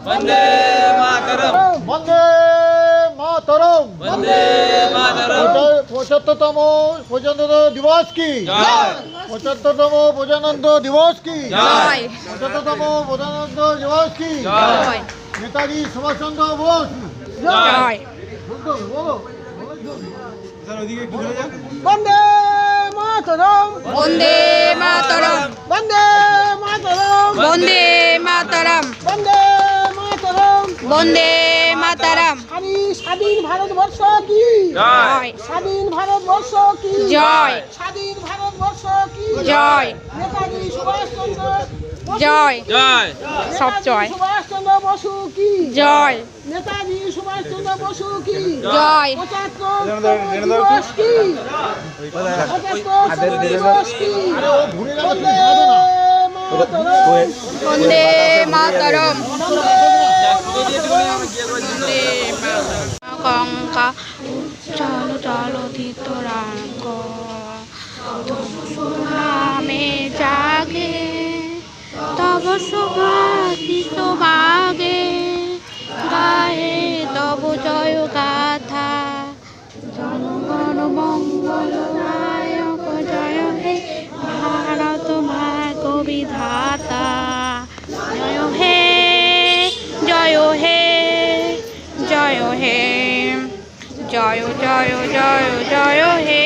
वंदे मातरम वंदे मातरम वंदे मातरम 75तम প্রজাতন্ত্র দিবস কি জয় 75তম প্রজাতন্ত্র দিবস কি জয় 75তম প্রজাতন্ত্র দিবস কি জয় নেতাজি সুভাষচন্দ্র বোস জয় বন্দে মাতরম বন্দে মাতরম বন্দে মাতরম বন্দে মাতরম বন্দে মাতরম বন্দে মাতরম স্বাধীন ভারতবর্ষ কি জয় স্বাধীন ভারতবর্ষ কি জয় স্বাধীন ভারতবর্ষ কি জয় নেতাজি সুভাষচন্দ্র জয় জয় সব জয় সুভাষচন্দ্র বসু কি জয় নেতাজি সুভাষচন্দ্র বসু কি জয় 75 দিবস কি 75 দিবস কি বন্দে মাতরম গঙ্গা চলো চলো ধৃতরাঙ্গ নামে জাগে তব সুভাষিত বাগে গায়ে তব জয় গাথা জনগণ মঙ্গল নায়ক জয় হে ভারত মা কবিধাতা জয় হে জয় হে জয় হে জয় জয় জয় জয় হে